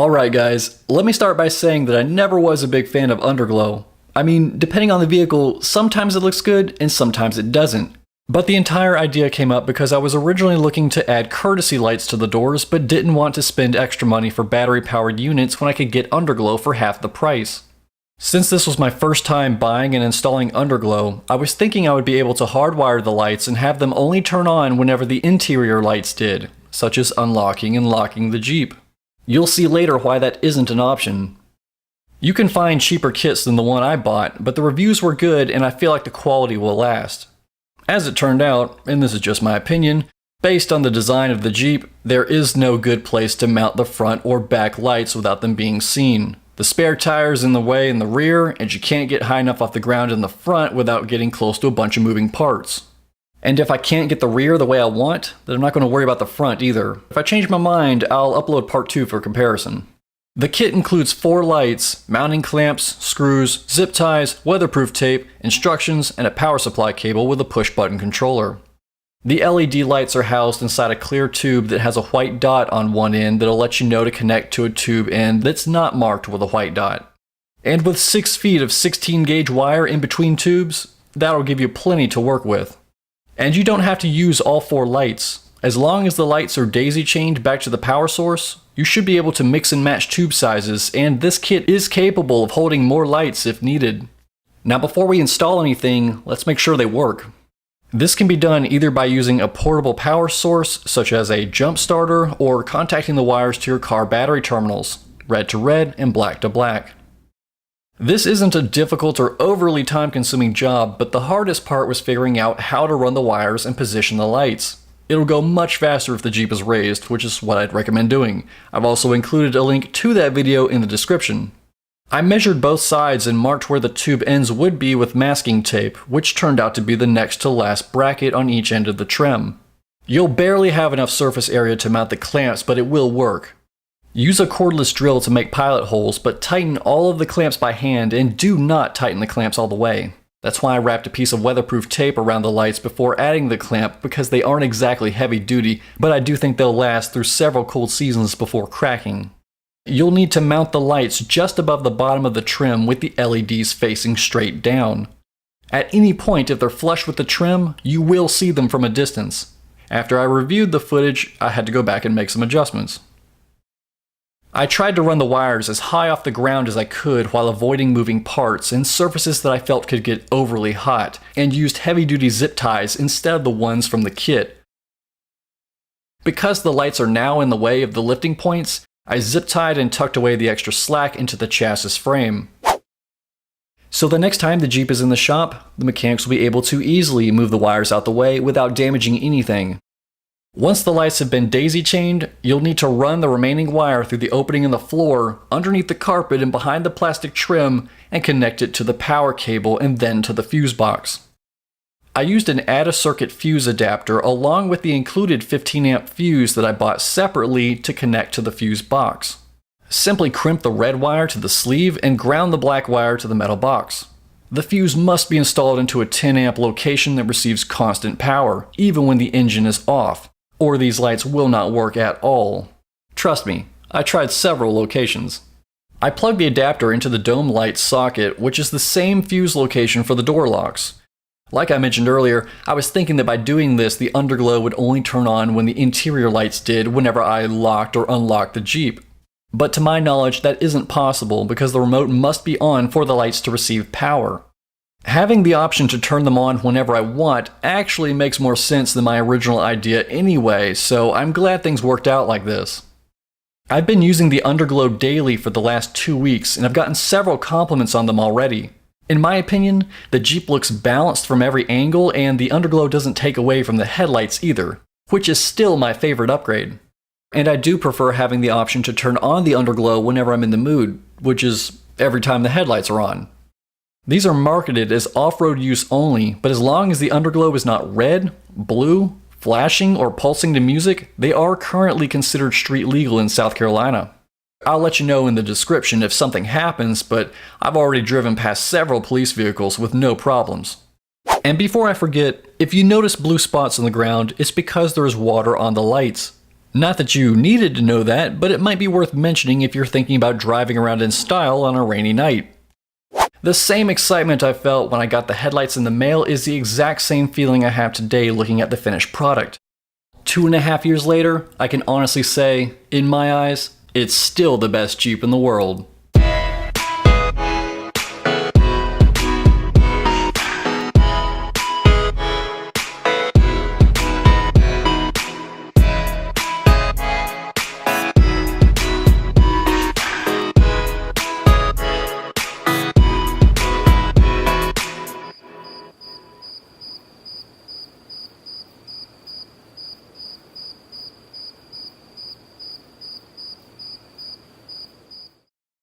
Alright guys, let me start by saying that I never was a big fan of Underglow. I mean, depending on the vehicle, sometimes it looks good and sometimes it doesn't. But the entire idea came up because I was originally looking to add courtesy lights to the doors but didn't want to spend extra money for battery-powered units when I could get Underglow for half the price. Since this was my first time buying and installing Underglow, I was thinking I would be able to hardwire the lights and have them only turn on whenever the interior lights did, such as unlocking and locking the Jeep. You'll see later why that isn't an option. You can find cheaper kits than the one I bought, but the reviews were good and I feel like the quality will last. As it turned out, and this is just my opinion, based on the design of the Jeep, there is no good place to mount the front or back lights without them being seen. The spare tire's in the way in the rear, and you can't get high enough off the ground in the front without getting close to a bunch of moving parts. And if I can't get the rear the way I want, then I'm not going to worry about the front either. If I change my mind, I'll upload part 2 for comparison. The kit includes 4 lights, mounting clamps, screws, zip ties, weatherproof tape, instructions, and a power supply cable with a push-button controller. The LED lights are housed inside a clear tube that has a white dot on one end that'll let you know to connect to a tube end that's not marked with a white dot. And with 6 feet of 16 gauge wire in between tubes, that'll give you plenty to work with. And you don't have to use all 4 lights. As long as the lights are daisy-chained back to the power source, you should be able to mix and match tube sizes, and this kit is capable of holding more lights if needed. Now before we install anything, let's make sure they work. This can be done either by using a portable power source, such as a jump starter, or contacting the wires to your car battery terminals, red to red and black to black. This isn't a difficult or overly time-consuming job, but the hardest part was figuring out how to run the wires and position the lights. It'll go much faster if the Jeep is raised, which is what I'd recommend doing. I've also included a link to that video in the description. I measured both sides and marked where the tube ends would be with masking tape, which turned out to be the next to last bracket on each end of the trim. You'll barely have enough surface area to mount the clamps, but it will work. Use a cordless drill to make pilot holes, but tighten all of the clamps by hand and do not tighten the clamps all the way. That's why I wrapped a piece of weatherproof tape around the lights before adding the clamp, because they aren't exactly heavy duty, but I do think they'll last through several cold seasons before cracking. You'll need to mount the lights just above the bottom of the trim with the LEDs facing straight down. At any point, if they're flush with the trim, you will see them from a distance. After I reviewed the footage, I had to go back and make some adjustments. I tried to run the wires as high off the ground as I could while avoiding moving parts and surfaces that I felt could get overly hot, and used heavy-duty zip ties instead of the ones from the kit. Because the lights are now in the way of the lifting points, I zip-tied and tucked away the extra slack into the chassis frame. So the next time the Jeep is in the shop, the mechanics will be able to easily move the wires out the way without damaging anything. Once the lights have been daisy-chained, you'll need to run the remaining wire through the opening in the floor, underneath the carpet and behind the plastic trim, and connect it to the power cable and then to the fuse box. I used an add-a-circuit fuse adapter along with the included 15-amp fuse that I bought separately to connect to the fuse box. Simply crimp the red wire to the sleeve and ground the black wire to the metal box. The fuse must be installed into a 10-amp location that receives constant power, even when the engine is off, or these lights will not work at all. Trust me, I tried several locations. I plugged the adapter into the dome light socket, which is the same fuse location for the door locks. Like I mentioned earlier, I was thinking that by doing this, the Underglow would only turn on when the interior lights did whenever I locked or unlocked the Jeep. But to my knowledge, that isn't possible because the remote must be on for the lights to receive power. Having the option to turn them on whenever I want actually makes more sense than my original idea anyway, so I'm glad things worked out like this. I've been using the Underglow daily for the last 2 weeks, and I've gotten several compliments on them already. In my opinion, the Jeep looks balanced from every angle, and the Underglow doesn't take away from the headlights either, which is still my favorite upgrade. And I do prefer having the option to turn on the Underglow whenever I'm in the mood, which is every time the headlights are on. These are marketed as off-road use only, but as long as the Underglow is not red, blue, flashing, or pulsing to music, they are currently considered street legal in South Carolina. I'll let you know in the description if something happens, but I've already driven past several police vehicles with no problems. And before I forget, if you notice blue spots on the ground, it's because there is water on the lights. Not that you needed to know that, but it might be worth mentioning if you're thinking about driving around in style on a rainy night. The same excitement I felt when I got the headlights in the mail is the exact same feeling I have today looking at the finished product. 2.5 years later, I can honestly say, in my eyes, it's still the best Jeep in the world.